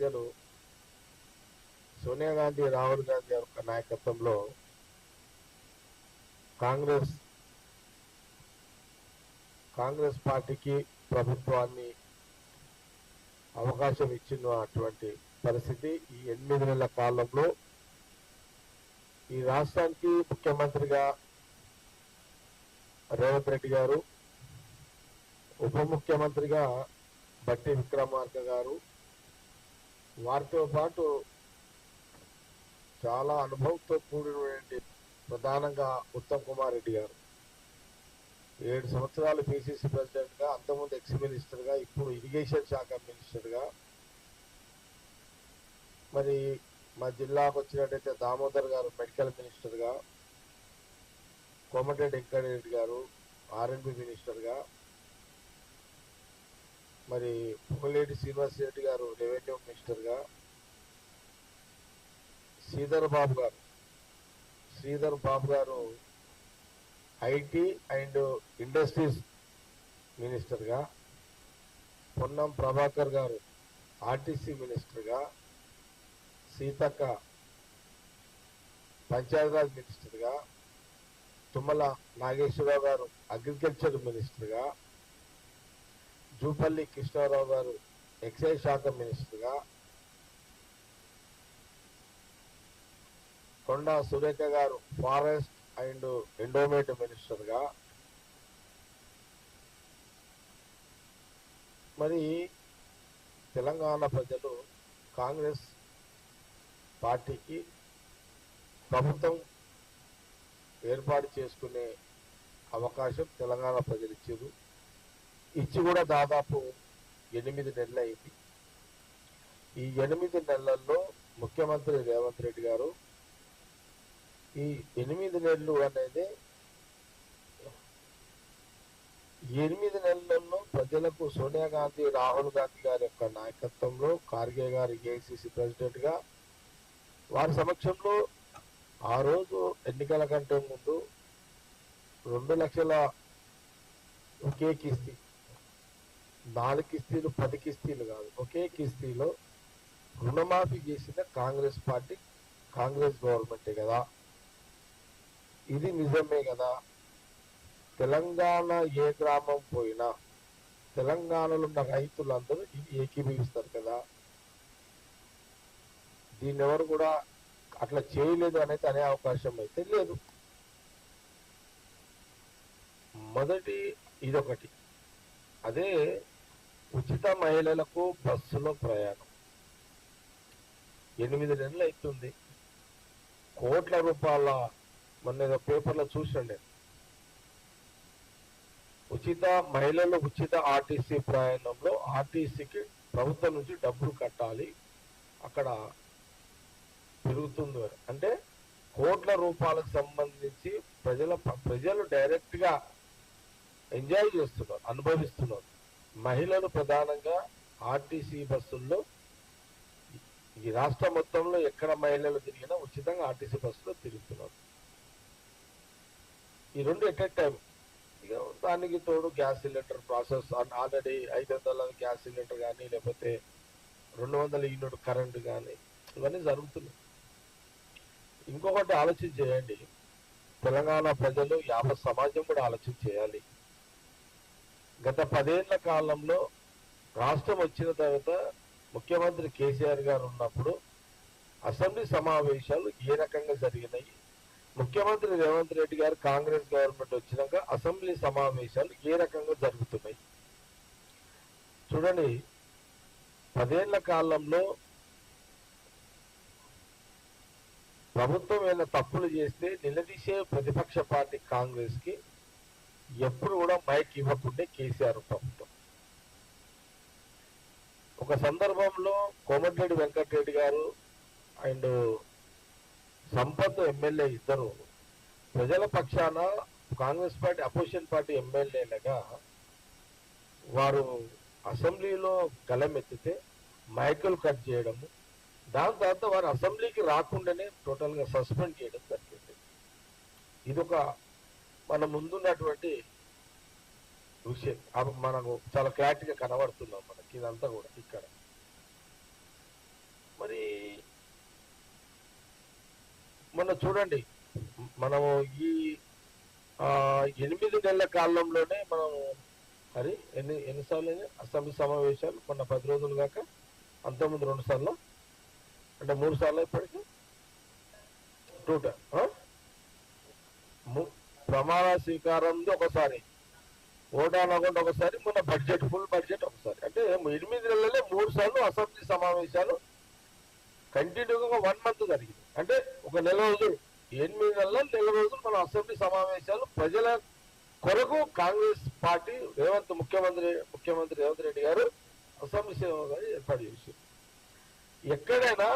ప్రజలు సోనియా గాంధీ, రాహుల్ గాంధీ యొక్క నాయకత్వంలో కాంగ్రెస్ పార్టీకి ప్రభుత్వాన్ని అవకాశం ఇచ్చినటువంటి పరిస్థితి. ఈ 8 నెలల కాలంలో ఈ రాష్ట్రానికి ముఖ్యమంత్రిగా రేవంత్ రెడ్డి గారు, ఉప ముఖ్యమంత్రిగా బట్టి విక్రమార్క గారు, వారితో పాటు చాలా అనుభవంతో కూడినటువంటి ప్రధానంగా ఉత్తమ్ కుమార్ రెడ్డి గారు 7 సంవత్సరాలు పిసిసి ప్రెసిడెంట్గా, అంతకుముందు ఎక్స్ మినిస్టర్గా, ఇప్పుడు ఇరిగేషన్ శాఖ మినిస్టర్గా, మరి మా జిల్లాకు వచ్చినట్టయితే దామోదర్ గారు మెడికల్ మినిస్టర్గా, కోమటిరెడ్డి వెంకటరెడ్డి గారు ఆర్ఎండ్బి మినిస్టర్గా, మరి పొంగులేటి శ్రీనివాస్ రెడ్డి గారు రెవెన్యూ మినిస్టర్గా, శ్రీధర్ బాబు గారు ఐటీ అండ్ ఇండస్ట్రీస్ మినిస్టర్గా, పొన్నం ప్రభాకర్ గారు ఆర్టీసీ మినిస్టర్గా, సీతక్క పంచాయతీరాజ్ మినిస్టర్గా, తుమ్మల నాగేశ్వరరావు గారు అగ్రికల్చర్ మినిస్టర్గా, జూపల్లి కృష్ణారావు గారు ఎక్సైజ్ శాఖ మినిస్టర్గా, కొండా సురేఖ గారు ఫారెస్ట్ అండ్ ఎండోమెంట్ మినిస్టర్గా, మరి తెలంగాణ ప్రజలు కాంగ్రెస్ పార్టీకి ప్రభుత్వం ఏర్పాటు చేసుకునే అవకాశం తెలంగాణ ప్రజలు ఇచ్చారు. ఇచ్చి కూడా దాదాపు 8 నెలలు అయింది. ఈ 8 నెలల్లో ముఖ్యమంత్రి రేవంత్ రెడ్డి గారు ఈ 8 నెలలు అనేది 8 నెలల్లో ప్రజలకు సోనియా గాంధీ, రాహుల్ గాంధీ గారి యొక్క నాయకత్వంలో, ఖార్గే గారు ఏఐసిసి ప్రెసిడెంట్ గా, వారి సమక్షంలో ఆ రోజు ఎన్నికల కంటే ముందు 2 లక్షల ఒకే కిస్తీ, 4 కిస్తీలు 10 కిస్తీలు కాదు, ఒకే కిస్తీలో రుణమాఫీ చేసిన కాంగ్రెస్ పార్టీ, కాంగ్రెస్ గవర్నమెంటే కదా. ఇది నిజమే కదా. తెలంగాణ ఏ గ్రామం పోయినా తెలంగాణలో ఉన్న రైతులందరూ ఇది ఏకీభవిస్తారు కదా. దీన్ని ఎవరు కూడా అట్లా చేయలేదు అనేది అనే అవకాశం అయితే లేదు. మొదటి ఇదొకటి. అదే ఉచిత మహిళలకు బస్సులో ప్రయాణం 8 నెలలు అవుతుంది. కోట్ల రూపాయల, మొన్న ఏదో పేపర్లో చూసండి, మహిళలు ఉచిత ఆర్టీసీ ప్రయాణంలో ఆర్టీసీకి ప్రభుత్వం నుంచి డబ్బులు కట్టాలి, అక్కడ పెరుగుతుంది అంటే కోట్ల రూపాయలకు సంబంధించి ప్రజలు డైరెక్ట్ గా ఎంజాయ్ చేస్తున్నారు, అనుభవిస్తున్నారు. మహిళలు ప్రధానంగా ఆర్టీసీ బస్సుల్లో, ఈ రాష్ట్ర మొత్తంలో ఎక్కడ మహిళలు తిరిగినా ఉచితంగా ఆర్టీసీ బస్సులో తిరుగుతున్నారు. ఈ రెండు ఎట్ ఎ టైం. ఇక దానికి తోడు gas cylinder process, already 500 gas cylinder కానీ, లేకపోతే 200 యూనిట్ కరెంటు కానీ, ఇవన్నీ జరుగుతున్నాయి. ఇంకొకటి ఆలోచన చేయండి, తెలంగాణ ప్రజలు, యావత్ సమాజం కూడా ఆలోచన చేయాలి. గత 10 ఏళ్ల కాలంలో రాష్ట్రం వచ్చిన తర్వాత ముఖ్యమంత్రి కేసీఆర్ గారు ఉన్నప్పుడు అసెంబ్లీ సమావేశాలు ఏ రకంగా జరిగినాయి, ముఖ్యమంత్రి రేవంత్ రెడ్డి గారు కాంగ్రెస్ గవర్నమెంట్ వచ్చినాక అసెంబ్లీ సమావేశాలు ఏ రకంగా జరుగుతున్నాయి చూడండి. 10 ఏళ్ల కాలంలో ప్రభుత్వం ఏమైనా తప్పులు చేస్తే నిలదీసే ప్రతిపక్ష పార్టీ కాంగ్రెస్ కి ఎప్పుడు కూడా మైక్ ఇవ్వకుండే కేసీఆర్ ప్రభుత్వం. ఒక సందర్భంలో కోమటిరెడ్డి వెంకటరెడ్డి గారు అండ్ సంపత్ ఎమ్మెల్యే ఇద్దరు ప్రజల పక్షాన కాంగ్రెస్ పార్టీ అపోజిషన్ పార్టీ ఎమ్మెల్యేలుగా వారు అసెంబ్లీలో గలమెత్తితే మైకులు కట్ చేయడము, దాని తర్వాత వారు అసెంబ్లీకి రాకుండానే టోటల్ గా సస్పెండ్ చేయడం జరిగింది. ఇదొక మన ముందున్నటువంటి విషయం, మనకు చాలా క్లారిటీగా కనబడుతున్నాం మనకి ఇదంతా కూడా. ఇక్కడ మొన్న చూడండి, మనము ఈ 8 నెలల కాలంలోనే మనం ఎన్నిసార్లు అసెంబ్లీ సమావేశాలు, మొన్న 10 రోజులు కాక అంతకుముందు 2 సార్లు, అంటే 3 సార్లు ఇప్పటికీ ప్రమాణ స్వీకారం ఒకసారి, ఓటాన్ అకౌంట్ ఒకసారి, మొన్న బడ్జెట్ ఫుల్ బడ్జెట్ ఒకసారి. అంటే 8 నెలలే 3 సార్లు అసెంబ్లీ సమావేశాలు కంటిన్యూగా 1 మంత్ జరిగింది. అంటే ఒక నెల రోజులు, 8 నెలల నెల రోజులు మన అసెంబ్లీ సమావేశాలు ప్రజల కొరకు కాంగ్రెస్ పార్టీ ముఖ్యమంత్రి రేవంత్ రెడ్డి గారు అసెంబ్లీ సేవగా ఏర్పాటు చేశారు. ఎక్కడైనా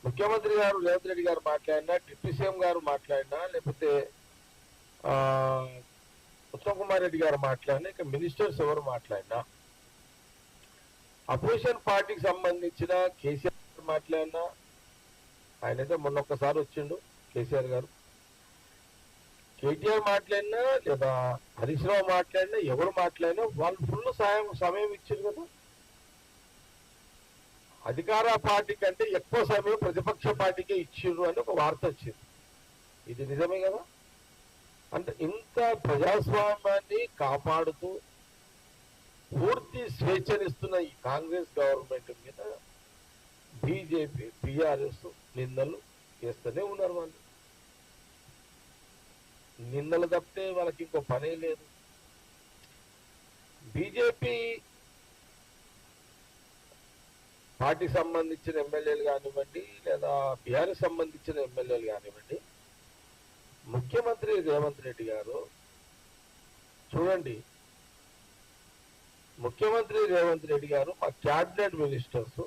ముఖ్యమంత్రి గారు రేవంత్ రెడ్డి గారు మాట్లాడినా, డిప్యూటీ సీఎం గారు మాట్లాడినా, లేకపోతే ఉత్తమ్ కుమార్ రెడ్డి గారు మాట్లాడినా, ఇక మినిస్టర్స్ ఎవరు మాట్లాడినా, అపోజిషన్ పార్టీకి సంబంధించిన కేసీఆర్ మాట్లాడినా, ఆయనైతే మొన్న ఒక్కసారి వచ్చిండు కేసీఆర్ గారు, కేటీఆర్ మాట్లాడినా లేదా హరీష్ రావు మాట్లాడినా, ఎవరు మాట్లాడినా వాళ్ళు ఫుల్ సమయం ఇచ్చారు కదా. అధికార పార్టీ కంటే ఎక్కువ సమయం ప్రతిపక్ష పార్టీకే ఇచ్చిండ్రు అని ఒక వార్త వచ్చింది. ఇది నిజమే కదా. అంటే ఇంత ప్రజాస్వామ్యాన్ని కాపాడుతూ పూర్తి స్వేచ్ఛనిస్తున్న ఈ కాంగ్రెస్ గవర్నమెంట్ మీద బీజేపీ, బీఆర్ఎస్ నిందలు చేస్తూనే ఉన్నారు. వాళ్ళు నిందలు తప్పితే వాళ్ళకి ఇంకో పనే లేదు. బీజేపీ పార్టీకి సంబంధించిన ఎమ్మెల్యేలు కానివ్వండి, లేదా బీఆర్ఎస్ సంబంధించిన ఎమ్మెల్యేలు కానివ్వండి, ముఖ్యమంత్రి రేవంత్ రెడ్డి గారు చూడండి, ముఖ్యమంత్రి రేవంత్ రెడ్డి గారు మా క్యాబినెట్ మినిస్టర్స్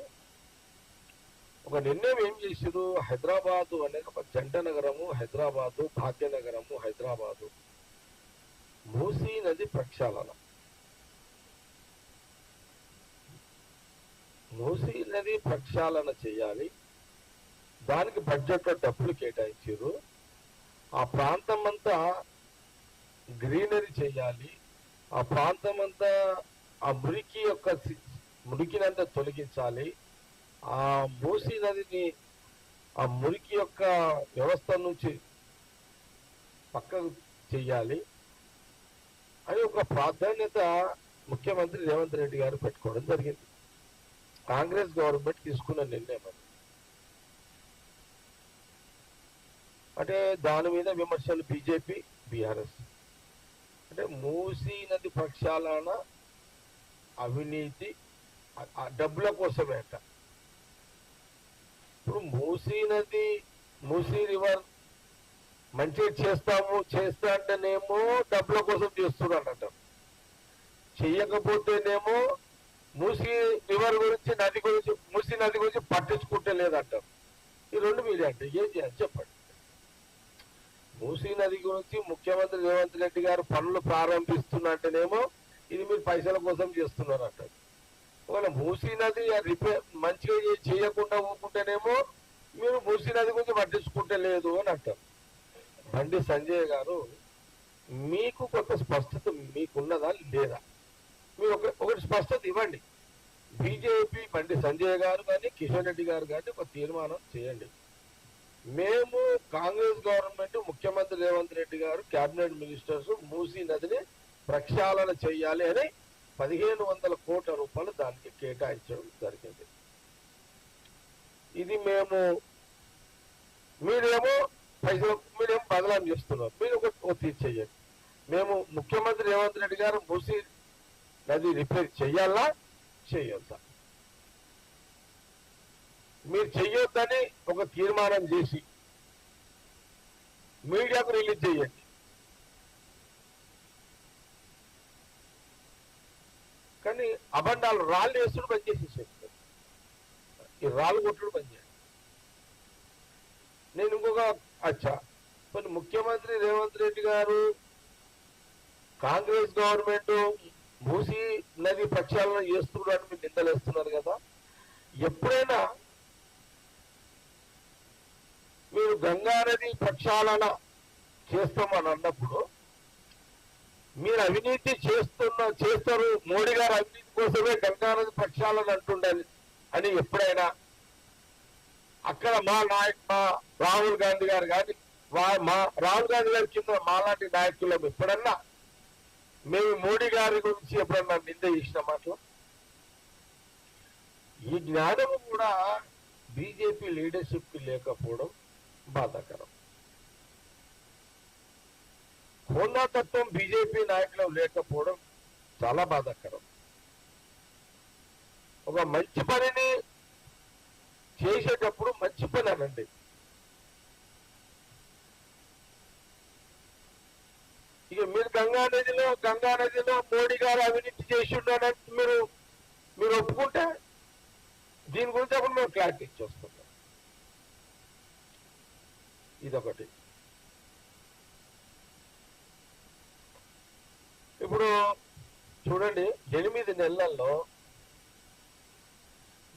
ఒక నిర్ణయం ఏం చేశారు, హైదరాబాదు అనేది ఒక జంట నగరము, హైదరాబాదు భాగ్యనగరము, హైదరాబాదు మూసీ నది ప్రక్షాళన, మూసీ నది ప్రక్షాళన చేయాలి, దానికి బడ్జెట్లో డబ్బులు కేటాయించారు, ఆ ప్రాంతం అంతా గ్రీనరీ చేయాలి, ఆ ప్రాంతం అంతా ఆ మురికినంతా తొలగించాలి, ఆ మూసీ నదిని ఆ మురికి యొక్క వ్యవస్థ నుంచి పక్కకు చెయ్యాలి అని ఒక ప్రాధాన్యత ముఖ్యమంత్రి రేవంత్ రెడ్డి గారు పెట్టుకోవడం జరిగింది. కాంగ్రెస్ గవర్నమెంట్ తీసుకున్న నిర్ణయం అది. అంటే దాని మీద విమర్శలు బీజేపీ, బీఆర్ఎస్. అంటే మూసీ నది ప్రక్షాళన అవినీతి, డబ్బుల కోసమే అంట. ఇప్పుడు మూసీ రివర్ మంచిగా చేస్తా అంటేనేమో డబ్బుల కోసం చేస్తున్నారంట, చెయ్యకపోతేనేమో మూసీ రివర్ గురించి, మూసీ నది గురించి పట్టించుకుంటే లేదంట. ఈ రెండు మీరే అంటే ఏం చేయాలి చెప్పండి. మూసీ నది గురించి ముఖ్యమంత్రి రేవంత్ రెడ్డి గారు పనులు ప్రారంభిస్తున్నట్టేనేమో ఇది మీరు పైసల కోసం చేస్తున్నారంట. ఒకవేళ మూసీ నది మంచిగా చేయకుండా ఊరుకుంటేనేమో మీరు మూసీ నది గురించి పట్టించుకుంటే లేదు అని అంటారు. బండి సంజయ్ గారు, మీకు కొంత స్పష్టత మీకున్నదా లేదా? మీరు ఒకటి స్పష్టత ఇవ్వండి. బీజేపీ బండి సంజయ్ గారు కానీ, కిషన్ రెడ్డి గారు కానీ ఒక తీర్మానం చేయండి. మేము కాంగ్రెస్ గవర్నమెంట్, ముఖ్యమంత్రి రేవంత్ రెడ్డి గారు, క్యాబినెట్ మినిస్టర్స్ మూసీ నదిని ప్రక్షాళన చేయాలి అని 1500 కోట్ల రూపాయలు దానికి కేటాయించడం జరిగింది. ఇది మీరేమో బదలాం చేస్తున్నారు. మీరు ఒక తీర్చేయండి. మేము ముఖ్యమంత్రి రేవంత్ రెడ్డి గారు మూసీ నది రిపేర్ చెయ్యాలా చేయొద్దా? మీరు చెయ్యొద్దని ఒక తీర్మానం చేసి మీడియాకు రిలీజ్ చేయండి. కానీ అబండాలు రాళ్ళు వేస్తుడు బంద్ చేసేసారు. ఈ రాళ్ళు కొట్టుడు బంద్ చేయండి. నేను కొన్ని ముఖ్యమంత్రి రేవంత్ రెడ్డి గారు, కాంగ్రెస్ గవర్నమెంట్ మూసీ నది ప్రక్షాళన చేస్తున్నారని మీరు నిందలేస్తున్నారు కదా. ఎప్పుడైనా మీరు గంగా నది ప్రక్షాళన చేస్తామని అన్నప్పుడు మీరు అవినీతి చేస్తారు, మోడీ గారు అవినీతి కోసమే గంగా నది ప్రక్షాళన అంటుండాలి అని ఎప్పుడైనా అక్కడ మా రాహుల్ గాంధీ గారు కానీ మా రాహుల్ గాంధీ గారి కింద మాలాంటి నాయకులం ఎప్పుడన్నా మేము మోడీ గారి గురించి ఎప్పుడన్నా నింద చేసిన మాటలు. ఈ జ్ఞానము కూడా బీజేపీ లీడర్షిప్ కి లేకపోవడం బాధాకరం. హోందాతత్వం బీజేపీ నాయకులు లేకపోవడం చాలా బాధాకరం. ఒక మంచి పనిని చేసేటప్పుడు మంచి పని అనండి. ఇక మీరు గంగా నదిలో మోడీ గారు అవినీతి చేసి ఉన్నారంటే మీరు ఒప్పుకుంటే దీని గురించి అప్పుడు మేము క్లారిటీ ఇచ్చేస్తున్నాం. ఇదొకటి. ఇప్పుడు చూడండి, 8 నెలల్లో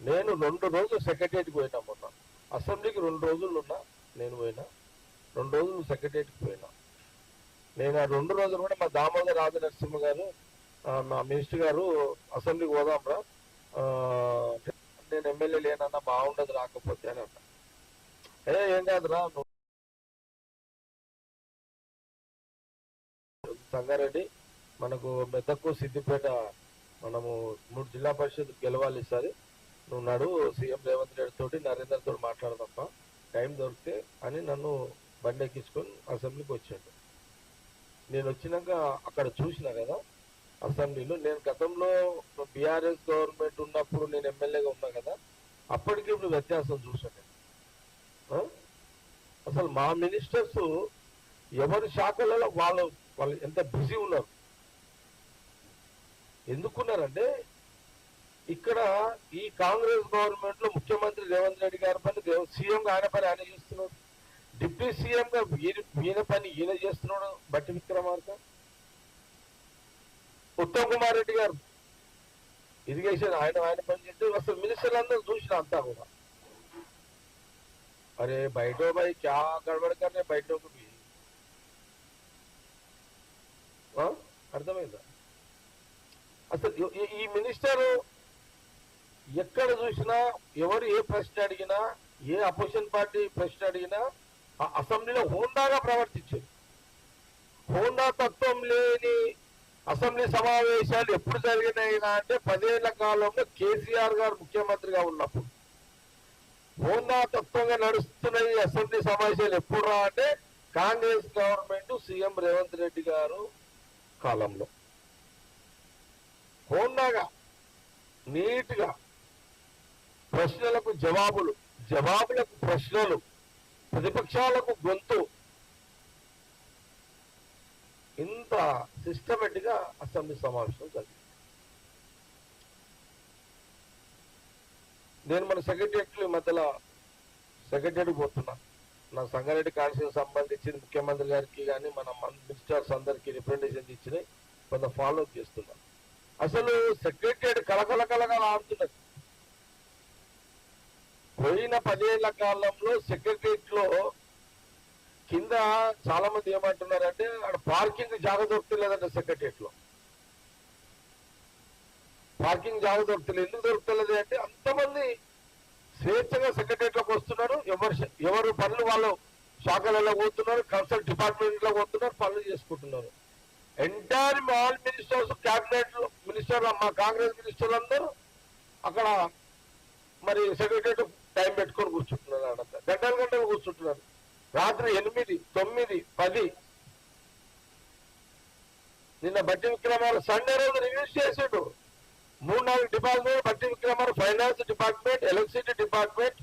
నేను 2 రోజులు సెక్రటరీకి పోయినా. మొన్న అసెంబ్లీకి 2 రోజులు ఉన్నా, నేను పోయినా. 2 రోజులు సెక్రటరీకి పోయినా. నేను ఆ 2 రోజులు కూడా మా దామోదర్ రాజనరసింహ గారు, మా మినిస్టర్ గారు అసెంబ్లీకి పోదాంరా, నేను ఎమ్మెల్యే లేనన్నా బాగుండదు రాకపోతే అని అన్నా. ఏం కాదురా, సంగారెడ్డి మనకు మెదక్కు సిద్దిపేట మనము 3 జిల్లా పరిషత్ గెలవాలి ఈసారి, నువ్వు నడు సీఎం రేవంత్ రెడ్డి తోటి నరేందర్ తోటి మాట్లాడదప్ప టైం దొరికితే అని నన్ను బండి ఎక్కించుకొని అసెంబ్లీకి వచ్చాడు. నేను వచ్చినాక అక్కడ చూసినా కదా అసెంబ్లీలో, నేను గతంలో బీఆర్ఎస్ గవర్నమెంట్ ఉన్నప్పుడు నేను ఎమ్మెల్యేగా ఉన్నా కదా, అప్పటికి ఇప్పుడు వ్యత్యాసం చూసాను. అసలు మా మినిస్టర్స్ ఎవరి శాఖలలో వాళ్ళు ఎంత బిజీ ఉన్నారు. ఎందుకున్నారంటే ఇక్కడ ఈ కాంగ్రెస్ గవర్నమెంట్ లో ముఖ్యమంత్రి రేవంత్ రెడ్డి గారి పని సీఎం ఆయన పని ఆయన చేస్తున్నాడు, డిప్యూటీ సీఎం గా ఈయన పని ఈయన చేస్తున్నాడు బట్టి విక్రమార్క. ఉత్తమ్ కుమార్ రెడ్డి గారు ఇరిగేషన్ ఆయన పని చేస్తే అసలు మినిస్టర్లు అందరూ చూసిన అంతా కూడా అరే బయటో భాయ్ క్యా గడబడ కర్నే బయటకు అర్థమైందా? అసలు ఈ మినిస్టర్ ఎక్కడ చూసినా ఎవరు ఏ ప్రశ్న అడిగినా, ఏ అపోజిషన్ పార్టీ ప్రశ్న అడిగినా అసెంబ్లీలో హోందాగా ప్రవర్తించారు. హోందా తత్వం లేని అసెంబ్లీ సమావేశాలు ఎప్పుడు జరిగినాయినా అంటే 10 ఏళ్ల కాలంలో కేసీఆర్ గారు ముఖ్యమంత్రిగా ఉన్నప్పుడు. హోందా తత్వంగా నడుస్తున్న అసెంబ్లీ సమావేశాలు ఎప్పుడు రా అంటే కాంగ్రెస్ గవర్నమెంట్ సీఎం రేవంత్ రెడ్డి గారు కాలంలో. హోందాగా నీట్ గా ప్రశ్నలకు జవాబులకు ప్రశ్నలు, ప్రతిపక్షాలకు గొంతు, ఇంత సిస్టమేటిక్ గా అసెంబ్లీ సమావేశం జరిగింది. నేను మన సెక్రటరీ మధ్యలో సెక్రటరీ పోతున్నా, నా సంగారెడ్డి కాన్స్టిట్యూన్సీ సంబంధించి ముఖ్యమంత్రి గారికి కానీ మన మినిస్టర్స్ అందరికి రిప్రజెంటేషన్ ఇచ్చిన కొంత ఫాలో చేస్తున్నా. అసలు సెక్రటరీ కలకలగా ఆడుతున్నది. పోయిన 10 ఏళ్ల కాలంలో సెక్రటరియట్ లో కింద చాలా మంది ఏమంటున్నారంటే అక్కడ పార్కింగ్ జాగా దొరుకుతలేదంట. సెక్రటరియట్ లో పార్కింగ్ జాగా దొరుకుతలేదు. ఎందుకు దొరుకుతలేదు అంటే అంతమంది స్వేచ్ఛగా సెక్రటరియట్ లోకి వస్తున్నారు, ఎవరు పనులు వాళ్ళు శాఖలలో పోతున్నారు, కన్సల్ట్ డిపార్ట్మెంట్ లో పోతున్నారు, పనులు చేసుకుంటున్నారు. ఎంటైర్ ఆల్ మినిస్టర్స్, క్యాబినెట్ మినిస్టర్లు, మా కాంగ్రెస్ మినిస్టర్లు అందరూ అక్కడ మరి సెక్రటరియట్ టైం పెట్టుకొని కూర్చుంటున్నారు. అడంతా గంటలు కూర్చుంటున్నారు. రాత్రి 8, 9, 10. నిన్న బట్టి విక్రమార్క సండే రోజు రివ్యూస్ చేసాడు. 3-4 డిపార్ట్మెంట్ బట్టి Vikramarka, finance department, electricity department,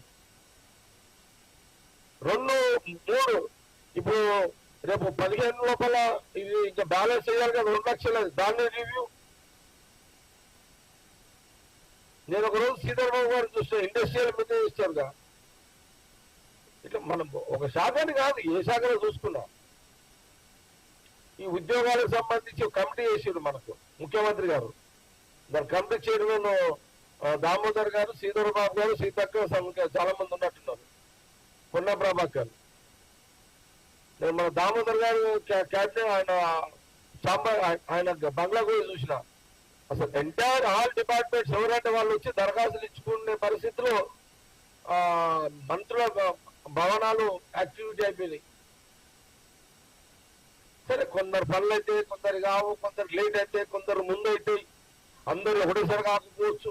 2-3 ఇప్పుడు రేపు 15 లోపల ఇది ఇంకా బ్యాలెన్స్ చేయాలి కదా 2 లక్షలు, దాన్ని రివ్యూ. నేను ఒక రోజు శ్రీధర్ బాబు గారు చూస్తే ఇండస్ట్రియల్ మినిస్టర్గా, ఇట్లా మనం ఒక శాఖని కాదు ఏ శాఖలో చూసుకున్నా ఈ ఉద్యోగాలకు సంబంధించి కమిటీ చేసాడు మనకు ముఖ్యమంత్రి గారు. దాని కమిటీ చైర్మన్ దామోదర్ గారు, శ్రీధర్ బాబు గారు, సీతక్క, చాలా మంది ఉన్నట్టున్నారు, పొన్న ప్రభాకర్. నేను మన దామోదర్ గారు క్యాబినెట్ ఆయన బంగ్లా కూడా చూసిన. అసలు ఎంటైర్ ఆల్ డిపార్ట్మెంట్స్ ఎవరంటే వాళ్ళు వచ్చి దరఖాస్తులు ఇచ్చుకునే పరిస్థితిలో మంత్రుల భవనాలు యాక్టివిటీ అయిపోయినాయి. సరే, కొందరు పనులు అయితే కొందరు కావు, కొందరు లేట్ అయితే కొందరు ముందు అయితే, అందరూ ఒకటేసారి కాకపోవచ్చు.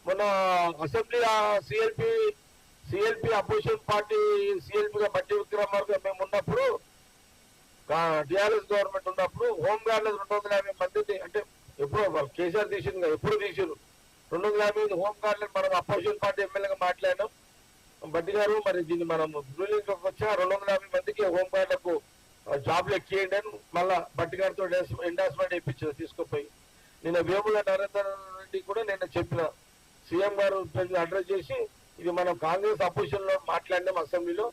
మొన్న అసెంబ్లీ సిఎల్పి అపోజిషన్ పార్టీ సిఎల్పిగా బట్టి విక్రమార్క మేము ఉన్నప్పుడు, టిఆర్ఎస్ గవర్నమెంట్ ఉన్నప్పుడు హోంగార్డులు 250 మందిని, అంటే ఎప్పుడు వాళ్ళు కేసీఆర్ తీసింది కదా, ఎప్పుడు తీసారు 250 హోంగార్డులను మనం అపోజిషన్ పార్టీ ఎమ్మెల్యేగా మాట్లాడినాం. బట్టి గారు, మరి దీన్ని మనం రూలింగ్ వచ్చా 250 మందికి హోంగార్డులకు జాబ్లు ఎక్కియండి అని మళ్ళా బట్టి గారితో ఎండార్స్మెంట్ ఇప్పించారు తీసుకుపోయి. నిన్న వేముల నరేందర్ రెడ్డి కూడా నేను చెప్పిన, సీఎం గారు అడ్రస్ చేసి ఇది మనం కాంగ్రెస్ అపోజిషన్ లో మాట్లాడినాం అసెంబ్లీలో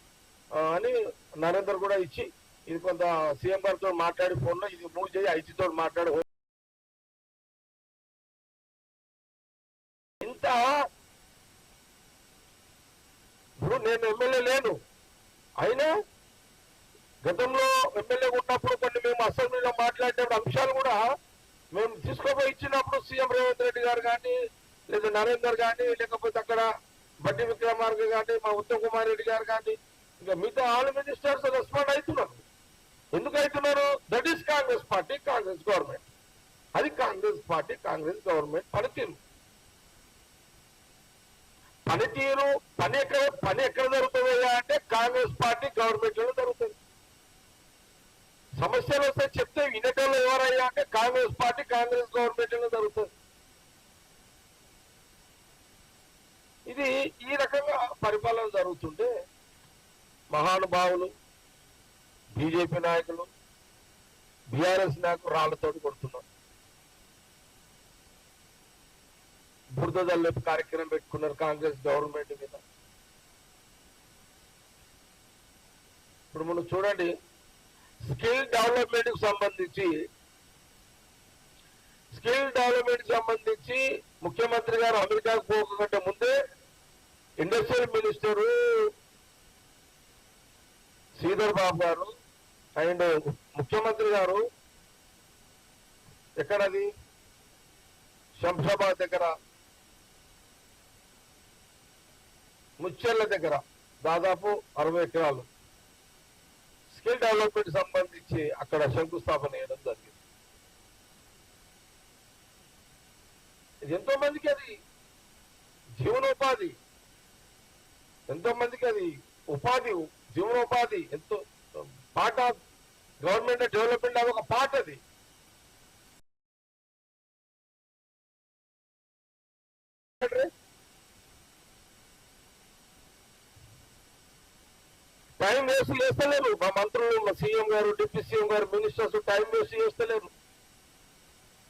అని నరేందర్ కూడా ఇచ్చి, ఇది కొంత సీఎం గారితో మాట్లాడి ఫోన్ లో ఇది మూవ్ చేయి, ఐజీతో మాట్లాడి ఇంత. ఇప్పుడు నేను ఎమ్మెల్యే లేను, అయినా గతంలో ఎమ్మెల్యే ఉన్నప్పుడు కొన్ని మేము అసెంబ్లీలో మాట్లాడే అంశాలు కూడా మేము తీసుకుపోయి ఇచ్చినప్పుడు సీఎం రేవంత్ రెడ్డి గారు కానీ, లేదా నరేందర్ కానీ, లేకపోతే అక్కడ బట్టి విక్రమార్క కానీ, మా ఉత్తమ్ కుమార్ రెడ్డి గారు కానీ, ఇంకా మిగతా ఆల్ మినిస్టర్స్ రెస్పాండ్ అవుతున్నారు. ఎందుకు అవుతున్నారు? That is Congress party, Congress government. అది కాంగ్రెస్ పార్టీ, కాంగ్రెస్ గవర్నమెంట్ పనితీరు. పని ఎక్కడ జరుగుతుంది అంటే కాంగ్రెస్ పార్టీ గవర్నమెంట్ లో జరుగుతుంది. సమస్యలు వస్తే చెప్తే వినేటోళ్ళు ఎవరయ్యా అంటే కాంగ్రెస్ పార్టీ, కాంగ్రెస్ గవర్నమెంట్ లో జరుగుతుంది. ఇది ఈ రకంగా పరిపాలన జరుగుతుంటే మహానుభావులు, బీజేపీ నాయకులు, బీఆర్ఎస్ నాయకులు రాళ్లతోటి కొడుతున్నారు. బురద జల్లెపు కార్యక్రమం పెట్టుకున్నారు కాంగ్రెస్ గవర్నమెంట్ మీద. ఇప్పుడు మనం చూడండి, స్కిల్ డెవలప్మెంట్ కి సంబంధించి ముఖ్యమంత్రి గారు అమెరికాకు పోకంటే ముందే ఇండస్ట్రియల్ మినిస్టర్ శ్రీధర్ బాబు గారు అండ్ ముఖ్యమంత్రి గారు ఎక్కడది శంషాబాద్ దగ్గర, ముచ్చెర్ల దగ్గర దాదాపు 60 ఎకరాలు స్కిల్ డెవలప్మెంట్ సంబంధించి అక్కడ శంకుస్థాపన చేయడం జరిగింది. ఇది ఎంతో మందికి అది జీవనోపాధి, ఎంతో మందికి అది ఉపాధి, జీవనోపాధి. ఎంతో పార్ట్ ఆఫ్ గవర్నమెంట్ డెవలప్మెంట్ అది ఒక పార్ట్. అది టైం వేస్ట్ చేస్తలేరు మా మంత్రులు, మా సీఎం గారు, డిప్యూటీ సీఎం గారు, మినిస్టర్స్ టైం వేస్ట్ చేస్తలేరు.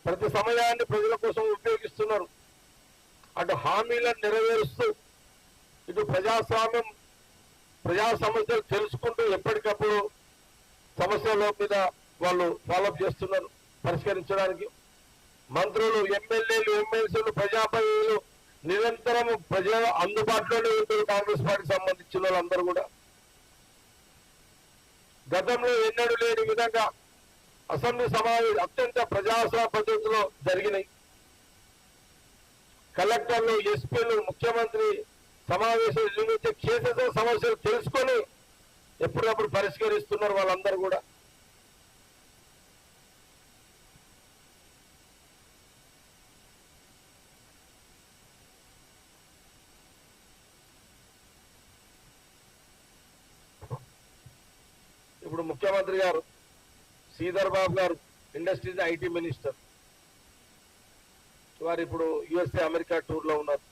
ప్రతి సమయాన్ని ప్రజల కోసం ఉపయోగిస్తున్నారు. అటు హామీలను నెరవేరుస్తూ, ఇటు ప్రజా సమస్యలు తెలుసుకుంటూ ఎప్పటికప్పుడు సమస్యల మీద వాళ్ళు ఫాలోఅప్ చేస్తున్నారు పరిష్కరించడానికి. మంత్రులు, ఎమ్మెల్యేలు, ఎమ్మెల్సీలు, ప్రజాప్రతినిధులు నిరంతరం ప్రజల అందుబాటులోనే ఉంటారు. కాంగ్రెస్ పార్టీకి సంబంధించిన వాళ్ళందరూ కూడా గతంలో ఎన్నడూ లేని విధంగా అసెంబ్లీ సమావేశాలు అత్యంత ప్రజాస్వామ్య పద్ధతిలో జరిగినాయి. కలెక్టర్లు, ఎస్పీలు, ముఖ్యమంత్రి సమావేశాలు నిర్వహించే కేసెస్, సమస్యలు తెలుసుకొని ఎప్పటికప్పుడు పరిష్కరిస్తున్నారు వాళ్ళందరూ కూడా. ఇప్పుడు ముఖ్యమంత్రి గారు శ్రీధర్ బాబు గారు ఇండస్ట్రీస్ ఐటీ మినిస్టర్, వారు ఇప్పుడు యుఎస్ఏ, అమెరికా టూర్ లో ఉన్నారు.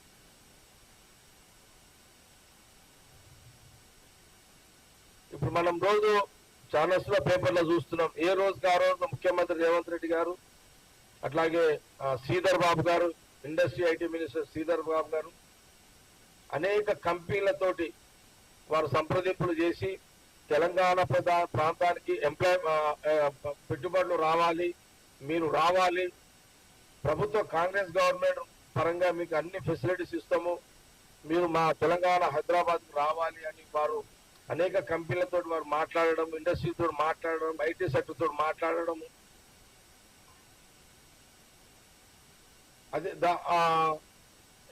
ఇప్పుడు మనం రోజు ఛానల్స్ లో, పేపర్లో చూస్తున్నాం. ఏ రోజుకి ఆ రోజు ముఖ్యమంత్రి రేవంత్ రెడ్డి గారు, అట్లాగే శ్రీధర్ బాబు గారు, industry IT minister Sridhar Babu గారు అనేక కంపెనీలతోటి వారు సంప్రదింపులు చేసి తెలంగాణ ప్రాంతానికి పెట్టుబడులు రావాలి, మీరు రావాలి, ప్రభుత్వ కాంగ్రెస్ గవర్నమెంట్ పరంగా మీకు అన్ని ఫెసిలిటీస్ ఇస్తాము, మీరు మా తెలంగాణ హైదరాబాద్కి రావాలి అని వారు అనేక కంపెనీలతో వారు మాట్లాడడం, ఇండస్ట్రీతో మాట్లాడడం, ఐటీ సెక్టర్తో మాట్లాడడం. అదే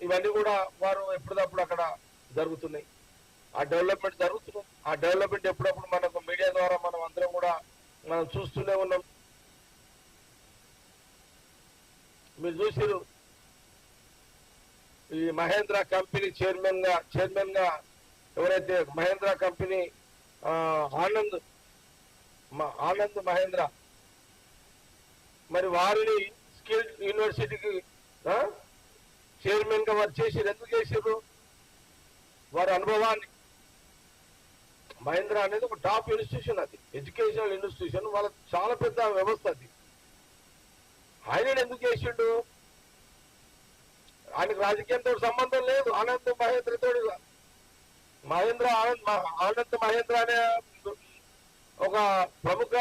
ఇవన్నీ కూడా వారు ఎప్పటికప్పుడు అక్కడ జరుగుతున్నాయి. ఆ డెవలప్మెంట్ జరుగుతున్నాయి. ఆ డెవలప్మెంట్ ఎప్పుడప్పుడు మనకు మీడియా ద్వారా మనం అందరం కూడా మనం చూస్తూనే ఉన్నాం. మీరు చూసిరు ఈ మహేంద్ర కంపెనీ చైర్మన్ గా ఎవరైతే మహేంద్ర కంపెనీ ఆనంద్ మహేంద్ర, మరి వారిని స్కిల్ యూనివర్సిటీకి చైర్మన్ గా వారు చేసిరు. ఎందుకు చేసిర్రు? వారి అనుభవాన్ని. మహేంద్ర అనేది ఒక టాప్ ఇన్స్టిట్యూషన్, అది ఎడ్యుకేషనల్ ఇన్స్టిట్యూషన్, వాళ్ళ చాలా పెద్ద వ్యవస్థ అది. ఆయన ఎందుకు చేసిండు? ఆయనకు రాజకీయంతో సంబంధం లేదు. ఆనంద్ మహేంద్రతో ఆనంద్ మహేంద్ర అనే ఒక ప్రముఖ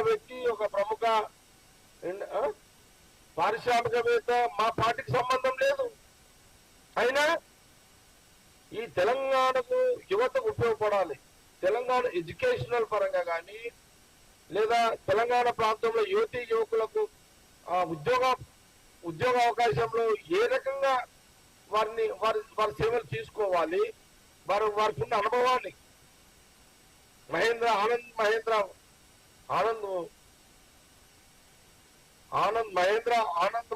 వ్యక్తి, ఒక ప్రముఖ పారిశ్రామికవేత్త, మా పార్టీకి సంబంధం లేదు. అయినా ఈ తెలంగాణకు యువతకు ఉపయోగపడాలి, తెలంగాణ ఎడ్యుకేషనల్ పరంగా కానీ లేదా తెలంగాణ ప్రాంతంలో యువకులకు ఉద్యోగ అవకాశంలో ఏ రకంగా వారి సేవలు తీసుకోవాలి, వారికి ఉన్న అనుభవాన్ని ఆనంద్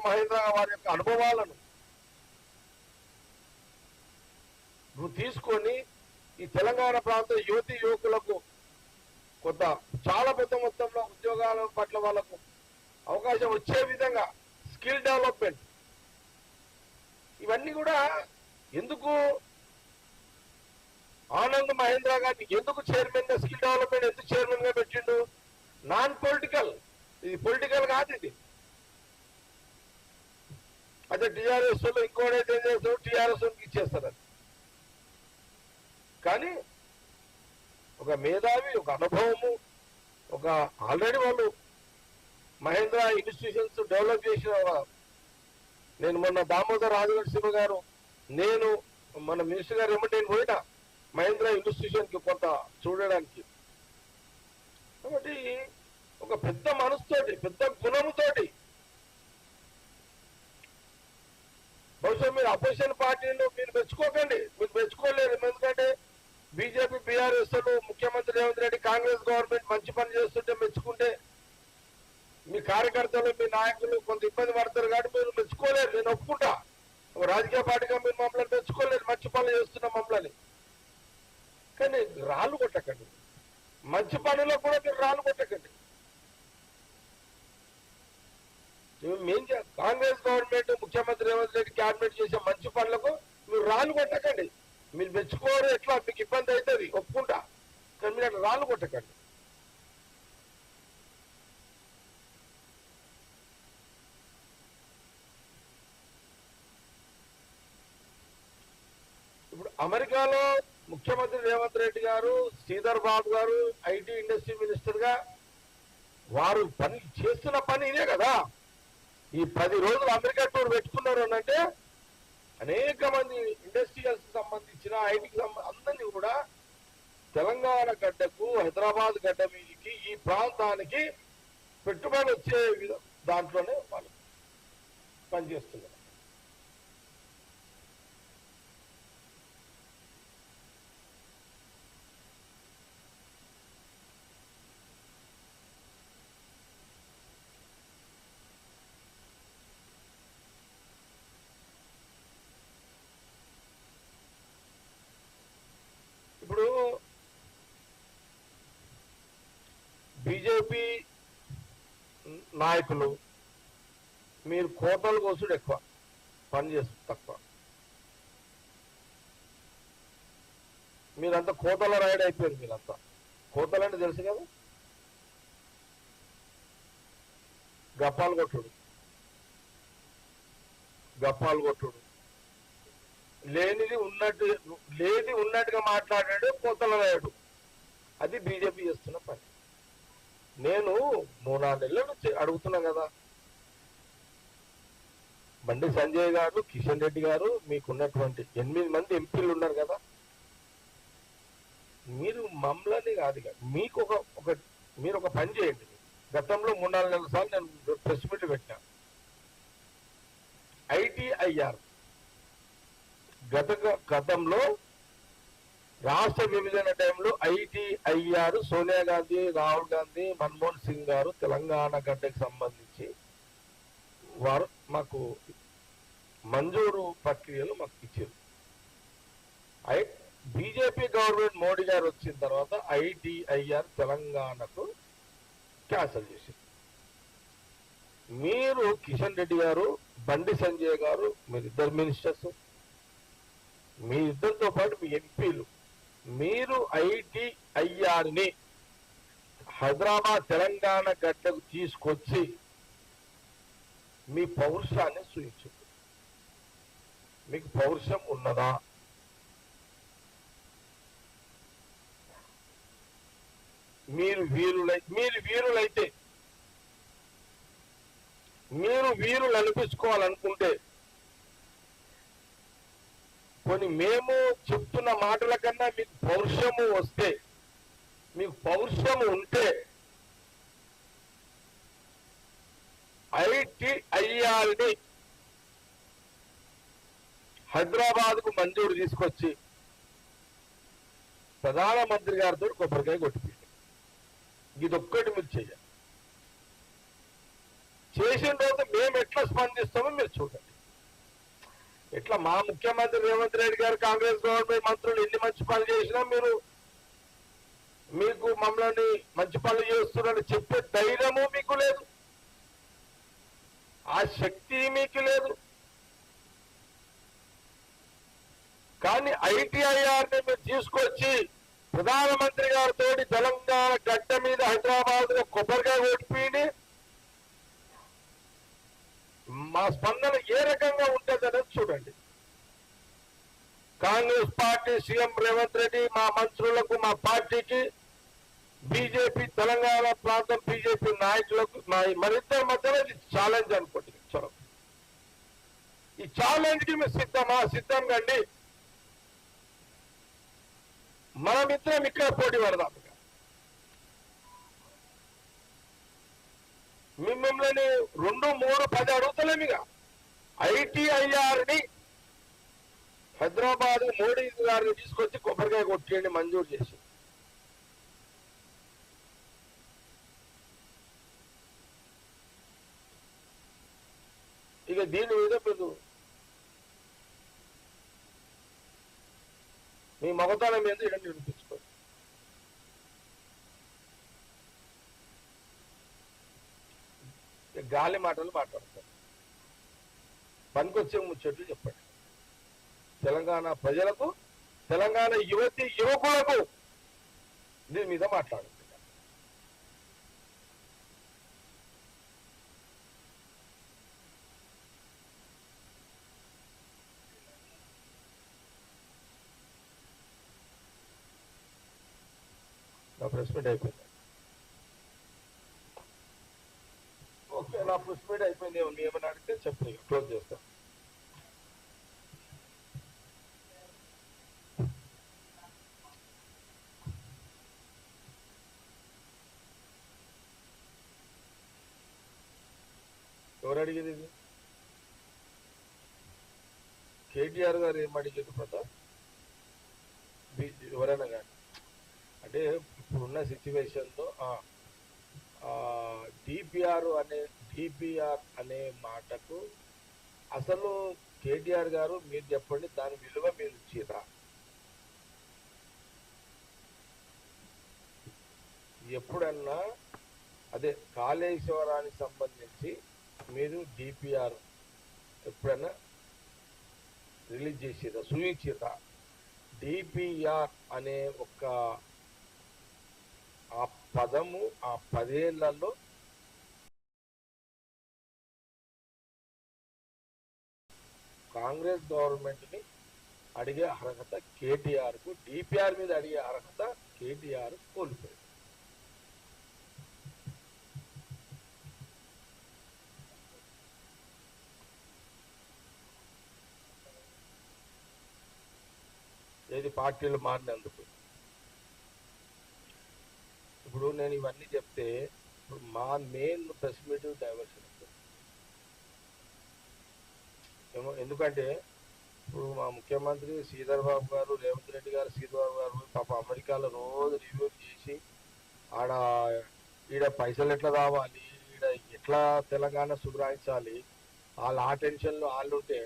మహేంద్ర వారి యొక్క అనుభవాలను నువ్వు తీసుకొని ఈ తెలంగాణ ప్రాంత యువకులకు చాలా పెద్ద మొత్తంలో ఉద్యోగాల పట్ల వాళ్ళకు అవకాశం వచ్చే విధంగా స్కిల్ డెవలప్మెంట్, ఇవన్నీ కూడా ఎందుకు ఆనంద్ మహేంద్ర గారిని ఎందుకు చైర్మన్ గా, స్కిల్ డెవలప్మెంట్ ఎందుకు చైర్మన్ గా పెట్టిండు? నాన్ పొలిటికల్, ఇది పొలిటికల్ కాదు. ఇది అదే టీఆర్ఎస్ లో ఇంకోటైతే ఏం చేస్తారు, టీఆర్ఎస్ ఇచ్చేస్తారు. అది కానీ ఒక మేధావి, ఒక అనుభవము, ఒక ఆల్రెడీ వాళ్ళు మహేంద్ర ఇన్స్టిట్యూషన్స్ డెవలప్ చేసిన, నేను మొన్న దామోదర్ రాజనరసింహ గారు, నేను మన మినిస్టర్ గారు ఏమంటే నేను పోయినా మహేంద్ర ఇన్స్టిట్యూషన్ కి కొంత చూడడానికి. కాబట్టి ఒక పెద్ద మనసుతోటి, పెద్ద గుణముతోటి, బహుశా మీరు అపోజిషన్ పార్టీలు మీరు మెచ్చుకోకండి, మీరు మెచ్చుకోలేరు. ఎందుకంటే బీజేపీ, బీఆర్ఎస్ ముఖ్యమంత్రి రేవంత్ రెడ్డి, కాంగ్రెస్ గవర్నమెంట్ మంచి పని చేస్తుంటే మెచ్చుకుంటే మీ కార్యకర్తలు, మీ నాయకులు కొంత ఇబ్బంది పడతారు కాబట్టి మీరు మెచ్చుకోలేరు. నేను ఒప్పుకుంటా, ఒక రాజకీయ పార్టీగా మీరు మమ్మల్ని మెచ్చుకోలేరు, మంచి పనులు చేస్తున్న మమ్మల్ని. కానీ రాళ్ళు కొట్టకండి, మంచి పనుల్లో కూడా మీరు రాళ్ళు కొట్టకండి. కాంగ్రెస్ గవర్నమెంట్, ముఖ్యమంత్రి రేవంత్ రెడ్డి క్యాబినెట్ చేసే మంచి పనులకు మీరు రాళ్ళు కొట్టకండి. మీరు మెచ్చుకోరు, ఎట్లా మీకు ఇబ్బంది అవుతుంది ఒప్పుకుంటా, కానీ మీరు అట్లా రాళ్ళు కొట్టకండి. ఇప్పుడు అమెరికాలో ముఖ్యమంత్రి రేవంత్ రెడ్డి గారు, శ్రీధర్ బాబు గారు ఐటీ ఇండస్ట్రీ మినిస్టర్ గా వారు పని చేస్తున్న పని ఇదే కదా. ఈ 10 రోజులు అమెరికా టూర్ పెట్టుకున్నారు అంటే అనేక మంది ఇండస్ట్రియల్స్ సంబంధించిన ఐటీకి అందరినీ కూడా తెలంగాణ గడ్డకు, హైదరాబాద్ గడ్డ మీదకి, ఈ ప్రాంతానికి పెట్టుబడి వచ్చే దాంట్లోనే వాళ్ళు పనిచేస్తున్నారు. ఇప్పుడు బీజేపీ నాయకులు మీరు కోతలు కోసుడు ఎక్కువ, పని చేస్తుంది తక్కువ. మీరంతా కోతల రైడ్ అయిపోయారు. మీరంతా కోతలంటే తెలుసు కదా, గప్పాలు కొట్టుడు, లేనిది ఉన్నట్టుగా మాట్లాడాడు కోతల రాయుడు. అది బీజేపీ చేస్తున్న పని. నేను 3-4 నెలల నుంచి అడుగుతున్నా కదా, బండి సంజయ్ గారు, కిషన్ రెడ్డి గారు, మీకున్నటువంటి 8 మంది ఎంపీలు ఉన్నారు కదా, మీరు మమ్మల్ని కాదు, మీకు మీరు ఒక పని చేయండి. గతంలో 3-4 నెలల సార్లు నేను ప్రెస్ మీట్ పెట్టినా, అయ్యారు. గతంలో రాష్ట్ర విభజన టైంలో ఐటీఐఆర్ సోనియా గాంధీ, రాహుల్ గాంధీ, మన్మోహన్ సింగ్ గారు తెలంగాణ గడ్డకు సంబంధించి వారు మాకు మంజూరు ప్రక్రియలు మాకు ఇచ్చారు. బీజేపీ గవర్నమెంట్ మోడీ గారు వచ్చిన తర్వాత ఐటీఐఆర్ తెలంగాణకు క్యాన్సల్ చేశారు. మీరు కిషన్ రెడ్డి గారు, బండి సంజయ్ గారు, మీరిద్దరు మినిస్టర్స్, మీ ఇద్దరితో పాటు మీ ఎంపీలు, మీరు ఐటీఐఆర్ని హైదరాబాద్ తెలంగాణ గడ్డకు తీసుకొచ్చి మీ పౌరుషాన్ని సూచించండి. మీకు పౌరుషం ఉన్నదా? మీరు వీరులైతే, మీరు వీరులు అనిపించుకోవాలనుకుంటే, కొన్ని మేము చెప్తున్న మాటల కన్నా మీకు పౌరుషము వస్తే, మీకు పౌరుషము ఉంటే ఐటీఐఆర్ని హైదరాబాద్కు మంజూరు తీసుకొచ్చి ప్రధానమంత్రి గారితో కొబ్బరికాయ కొట్టిపోయింది. ఇదొక్కటి మీరు చేయాలి. చేసిన తర్వాత మేము ఎట్లా స్పందిస్తామో మీరు చూడండి. ఎట్లా మా ముఖ్యమంత్రి రేవంత్ రెడ్డి గారు, కాంగ్రెస్ గవర్నమెంట్ మంత్రులు ఎన్ని మంచి పనులు చేసినా మీకు మమ్మల్ని మంచి పనులు చేస్తున్నారని చెప్పే ధైర్యము మీకు లేదు, ఆ శక్తి మీకు లేదు. కానీ ఐటీఐఆర్ని మీరు తీసుకొచ్చి ప్రధానమంత్రి గారితో తెలంగాణ గడ్డ మీద హైదరాబాద్ లో కొబ్బరికాయ కొట్టిపోయి మా స్పందన ఏ రకంగా ఉంటుందనేది చూడండి. కాంగ్రెస్ పార్టీ, సీఎం రేవంత్ రెడ్డి, మా మంత్రులకు, మా పార్టీకి, బీజేపీ తెలంగాణ ప్రాంతం బీజేపీ నాయకులకు మరిద్దరి మధ్యలో ఇది ఛాలెంజ్ అనుకోండి. చలో, ఈ ఛాలెంజ్ కి మీరు సిద్ధం కండి. మనమిద్దరం ఇక్కడ పోటీ పడదాం. మిమ్మల్ని 2, 3, 10 అడుగుతలేము. ఇక ఐటీఐఆర్ని హైదరాబాద్ మోడీ గారిని తీసుకొచ్చి కొబ్బరికాయ కొట్టేయండి, మంజూరు చేసి. ఇక దీని మీద మీరు మీ మగతనం మీద ఇక్కడ నిరూపించుకోండి. గాలి మాటలు మాట్లాడతారు, పనికొచ్చే ముచ్చట్లు చెప్పండి. తెలంగాణ ప్రజలకు, తెలంగాణ యువకులకు దీని మీద మాట్లాడండి. నా ప్రెస్ మీట్ అయిపోయింది. ఓకే, నా ప్రెస్ మీట్ అయిపోయింది. ఏమన్నా అడిగితే చెప్పండి, క్లోజ్ చేస్తాను. ఎవరు అడిగేది ఇది? కేటీఆర్ గారు ఏం అడిగేది ప్రతాప్? ఎవరైనా కానీ అంటే ఇప్పుడున్న సిచ్యువేషన్లో డిపిఆర్ అనే మాటకు అసలు కేటీఆర్ గారు మీరు చెప్పండి, దాని విలువ మీరు ఇచ్చిరా? ఎప్పుడన్నా అదే కాళేశ్వరానికి సంబంధించి మీరు డిపిఆర్ ఎప్పుడన్నా రిలీజ్ చేసిరా, చూయించిరా? డిపిఆర్ అనే ఒక ఆ పదము ఆ 10 ఏళ్లలో కాంగ్రెస్ గవర్నమెంట్ ని అడిగే అర్హత కేటీఆర్ కు, డిపిఆర్ మీద అడిగే అర్హత కేటీఆర్ కోల్పోయింది. ఏది పార్టీలు మారినందుకు. ఇప్పుడు నేను ఇవన్నీ చెప్తే ఇప్పుడు మా మెయిన్ ప్రెస్ మీట్ డైవర్షన్ ఎందుకంటే ఇప్పుడు మా ముఖ్యమంత్రి శ్రీధర్ బాబు గారు, రేవంత్ రెడ్డి గారు, శ్రీధర్ బాబు గారు పాప అమెరికాలో రోజు రివ్యూ చేసి ఆడ ఈడ పైసలు ఎట్లా రావాలి, ఈడ ఎట్లా తెలంగాణ సుధరాయించాలి, వాళ్ళు ఆ టెన్షన్లో వాళ్ళు ఉంటే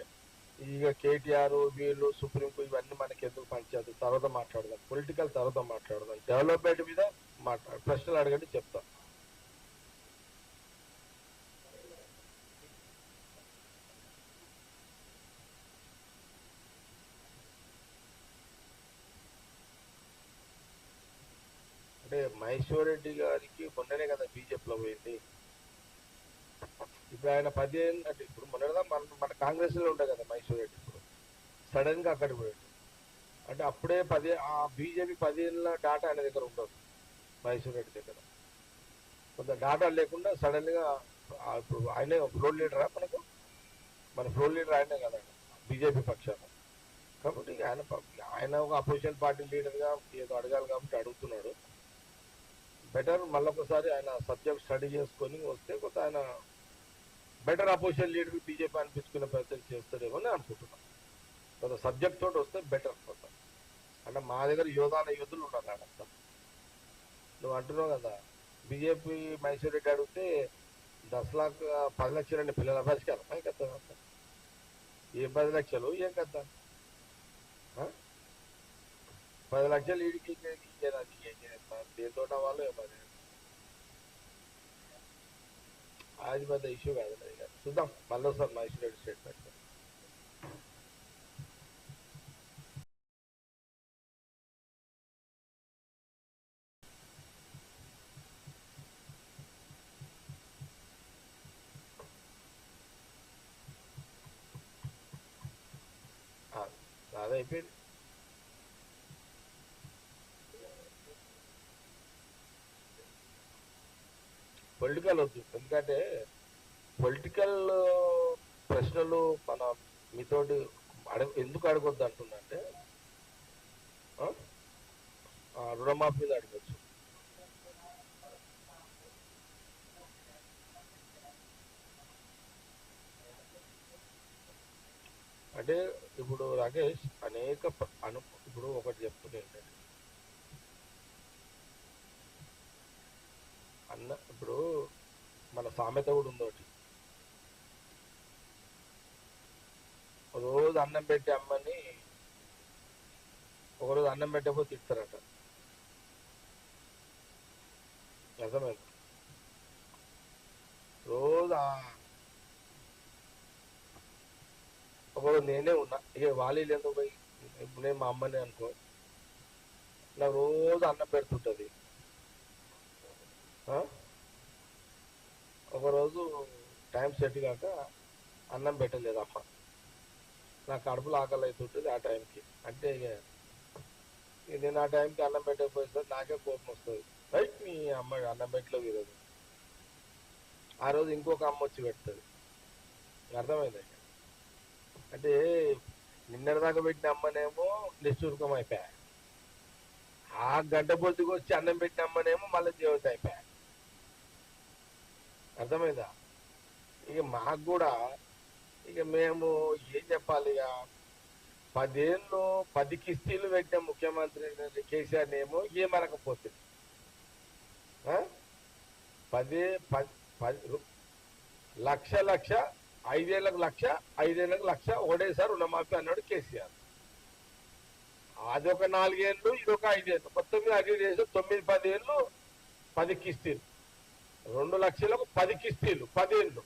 ఇక కేటీఆర్ వీళ్ళు సుప్రీంకు ఇవన్నీ మనకి ఎందుకు పంచాయతీ, తర్వాత మాట్లాడదాం, పొలిటికల్ తర్వాత మాట్లాడదాం, డెవలప్మెంట్ మీద ప్రశ్నలు అడగండి చెప్తాం. అంటే మహేశ్వర్ రెడ్డి గారికి మొన్ననే కదా బీజేపీలో పోయింది. ఇప్పుడు ఆయన 10 అంటే ఇప్పుడు మొన్నదా మన కాంగ్రెస్ లో ఉండే కదా మహేశ్వర్ రెడ్డి, ఇప్పుడు సడన్ గా అక్కడికి పోయాడు. అంటే అప్పుడే ఆ బీజేపీ 10 ఏళ్ళ డాటా ఆయన దగ్గర ఉండదు, మహేశ్వర్ రెడ్డి దగ్గర కొంత డాటా లేకుండా సడన్ గా ఇప్పుడు ఆయనే ఫ్లోర్ లీడరా మనకు, మన ఫ్లోర్ లీడర్ ఆయనే కదా బీజేపీ పక్షాన. కాబట్టి ఆయన ఒక అపోజిషన్ పార్టీ లీడర్గా ఏదో అడగాలి కాబట్టి అడుగుతున్నాడు. బెటర్ మళ్ళొకసారి ఆయన సబ్జెక్ట్ స్టడీ చేసుకొని వస్తే కొంత ఆయన బెటర్ అపోజిషన్ లీడర్ బీజేపీ అనిపించుకునే ప్రయత్నం చేస్తాడేమో అని అనుకుంటున్నాను. కొంత సబ్జెక్ట్ తోటి వస్తే బెటర్ కొంత. అంటే మా దగ్గర యోధులు ఉన్నారు అక్కడ. నువ్వు అంటున్నావు కదా బీజేపీ మహేశ్వర్ రెడ్డి అడిగితే 10 లక్షలు 10 లక్షలు పిల్లల పరిష్కారం కదా, ఏ 10 లక్షలు ఏం కదా, 10 లక్షలు ఈడికి దేంతో వాళ్ళు ఏమది, అది పెద్ద ఇష్యూ కాదు. చూద్దాం మళ్ళీ సార్ మహేశ్వర్ రెడ్డి స్టేట్మెంట్. అదైపోయింది. పొలిటికల్ వద్దు, ఎందుకంటే పొలిటికల్ ప్రశ్నలు మన మీతోటి ఎందుకు అడగొద్దు అంటుందంటే రుణమాఫీ మీద అడగచ్చు. అంటే ఇప్పుడు రాకేష్ ఇప్పుడు ఒకటి చెప్తున్నా ఏంటంటే ఇప్పుడు మన సామెత కూడా ఉందోటి, రోజు అన్నం పెట్టి అమ్మని ఒకరోజు అన్నం పెట్టకపోతే తిడతారట. అర్థమైంది? రోజు ఒకరోజు నేనే ఉన్నా, ఇక వాళ్ళు ఎందుకు పోయి ఇప్పుడు నేను మా అమ్మని అనుకో, నాకు రోజు అన్నం పెడుతుంటది. ఒకరోజు టైం సెట్ కాక అన్నం పెట్టలేదు అమ్మ, నాకు కడుపులో ఆకలి అవుతుంటుంది ఆ టైంకి. అంటే ఇక నేను ఆ టైంకి అన్నం పెట్టకపోతే నాకే కోపం వస్తుంది, రైట్ నీ అమ్మ అన్నం పెట్టలేదు ఈరోజు, ఆ రోజు ఇంకొక అమ్మ వచ్చి పెడుతుంది. అర్థమైంది? అంటే నిన్నటిదాకా పెట్టిన అమ్మనేమో నిశ్చూర్కం అయిపోయా, ఆ గంట పొద్దుకు వచ్చి అన్నం పెట్టిన అమ్మనేమో మళ్ళీ దేవత అయిపోయా. అర్థమైందా? ఇక మాకు కూడా ఇక మేము ఏం చెప్పాలి, ఇక 10 ఏళ్ళు 10 కిస్తీలు పెట్టిన ముఖ్యమంత్రి కేసీఆర్ ఏమో ఏమనకపోతుంది. 10 లక్ష 5 ఏళ్ళకు లక్ష 5 ఏళ్ళకు లక్ష ఒకటేసారి రుణమాఫీ అన్నాడు కేసీఆర్. అదొక 4 ఏళ్ళు ఇదొక 5 ఏళ్ళు, మొత్తం మీద అగ్రి చేసి 9-10 ఏళ్ళు 10 కిస్తీలు, 2 లక్షలకు 10 కిస్తీలు 10 ఏళ్ళు,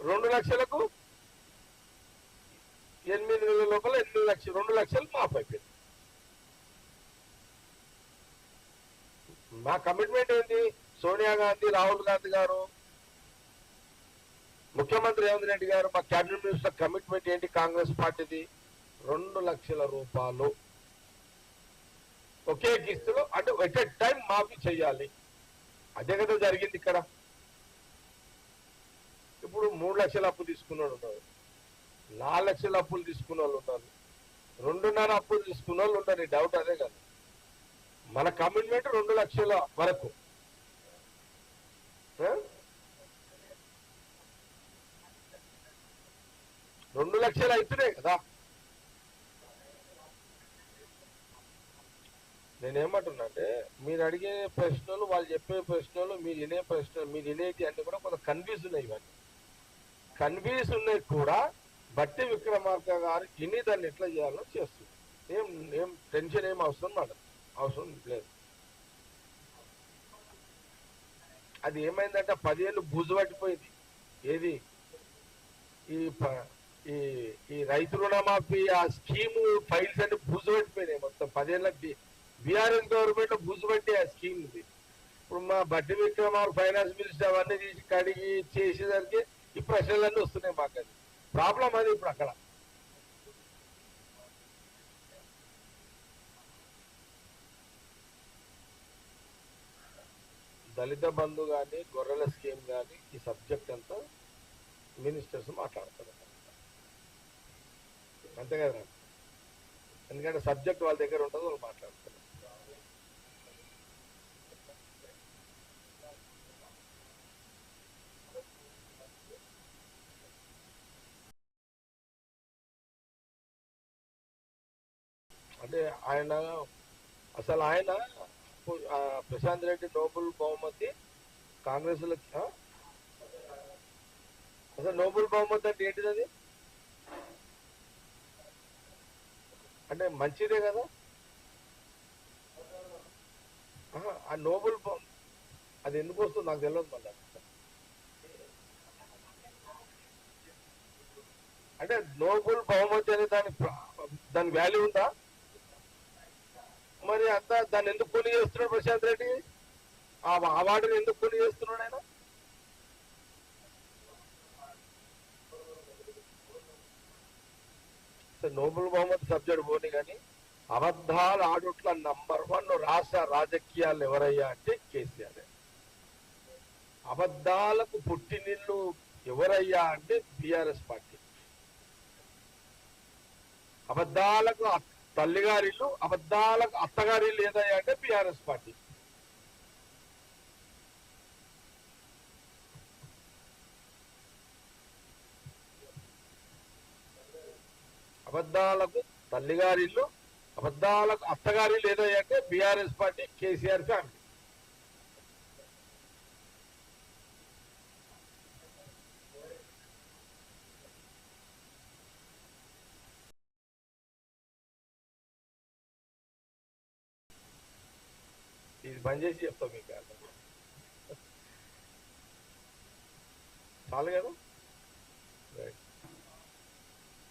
2 లక్షలకు 8,000 లోపల 8 లక్షలు 2 లక్షలు మాఫ్ అయిపోయింది. మా కమిట్మెంట్ ఏంటి? సోనియా గాంధీ, రాహుల్ గాంధీ గారు, ముఖ్యమంత్రి రేవంత్ రెడ్డి గారు, మా క్యాబినెట్ మినిస్టర్ కమిట్మెంట్ ఏంటి? కాంగ్రెస్ పార్టీది 2 లక్షల రూపాయలు ఒకే కిస్తులో, అంటే ఎట్ ఎ టైం మాఫీ చెయ్యాలి. అదే కదా జరిగింది ఇక్కడ. ఇప్పుడు 3 లక్షల అప్పు తీసుకున్న వాళ్ళు ఉన్నారు, 4 లక్షల అప్పులు తీసుకున్న వాళ్ళు ఉన్నారు, 2.5 అప్పులు తీసుకున్న వాళ్ళు ఉన్నారు. ఈ డౌట్ అదే కదా. మన కమిట్మెంట్ 2 లక్షల వరకు. 2 లక్షలు అవుతున్నాయి కదా. నేనేమంటున్నా అంటే మీరు అడిగే ప్రశ్నలు, వాళ్ళు చెప్పే ప్రశ్నలు, మీరు వినే ప్రశ్నలు, మీరు వినేటి అన్ని కూడా కొంత కన్ఫ్యూజ్ ఉన్నాయి. ఇవన్నీ కన్ఫ్యూజ్ ఉన్నాయి కూడా బట్టి విక్రమార్క గారు విని దాన్ని ఎట్లా చేయాలో చేస్తుంది. ఏం ఏం టెన్షన్ ఏం అవసరం మేడం, అవసరం లేదు. అది ఏమైందంటే 10 ఏళ్ళు బూజు పట్టిపోయింది. ఏది ఈ ఈ ఈ రైతు రుణమాఫీ ఆ స్కీము ఫైల్స్ అన్ని బూజు పట్టిపోయినాయి మొత్తం. 10 ఏళ్ళకి బీఆర్ఎస్ గవర్నమెంట్ లో బూజు పట్టి ఆ స్కీమ్ ఉంది. ఇప్పుడు మా బట్టి విక్రమార్ ఫైనాన్స్ మినిస్టర్ అవన్నీ తీసి కడిగి చేసేసరికి ఈ ప్రశ్నలన్నీ వస్తున్నాయి మాకు. అది ప్రాబ్లం. అది ఇప్పుడు అక్కడ దళిత బంధు కానీ గొర్రెల స్కీమ్ కానీ ఈ సబ్జెక్ట్ అంతా మినిస్టర్స్ మాట్లాడతారు అంతే కదా. ఎందుకంటే సబ్జెక్ట్ వాళ్ళ దగ్గర ఉంటుంది, వాళ్ళు మాట్లాడతారు. అంటే ఆయన అసలు ఆయన ప్రశాంత్ రెడ్డి నోబుల్ బహుమతి కాంగ్రెస్ లో అసలు నోబుల్ బహుమతి అంటే ఏంటిది? అది అంటే మంచిదే కదా. ఆ నోబుల్ అది ఎందుకు వస్తుంది నాకు తెలియదు మళ్ళీ. అంటే నోబుల్ బహుమతి అనే దాని వాల్యూ ఉందా? మరి అంతా దాన్ని ఎందుకు కొని చేస్తున్నాడు ప్రశాంత్ రెడ్డి? ఆ అవార్డుని ఎందుకు కొని చేస్తున్నాడు ఆయన? నోబెల్ బహుమతి సబ్జెక్ట్ పోనీ కానీ అబద్ధాలు ఆడుట్ల నంబర్ 1 రాష్ట్ర రాజకీయాలు ఎవరయ్యా అంటే కేసీఆర్. అబద్ధాలకు పుట్టినిల్లు ఎవరయ్యా అంటే బీఆర్ఎస్ పార్టీ. అబద్ధాలకు తల్లిగారిల్లు, అబద్ధాలకు అత్తగారిల్లు ఏదయ్యా అంటే బీఆర్ఎస్ పార్టీ. అబద్ధాలకు తల్లిగారిల్లు, అబద్ధాలకు అత్తగారిల్లు ఏదయ్యా అంటే బీఆర్ఎస్ పార్టీ, కేసీఆర్ ఫ్యామిలీ. ఇది బంద్ చేసి చెప్తాం మీకు చాలు కదా.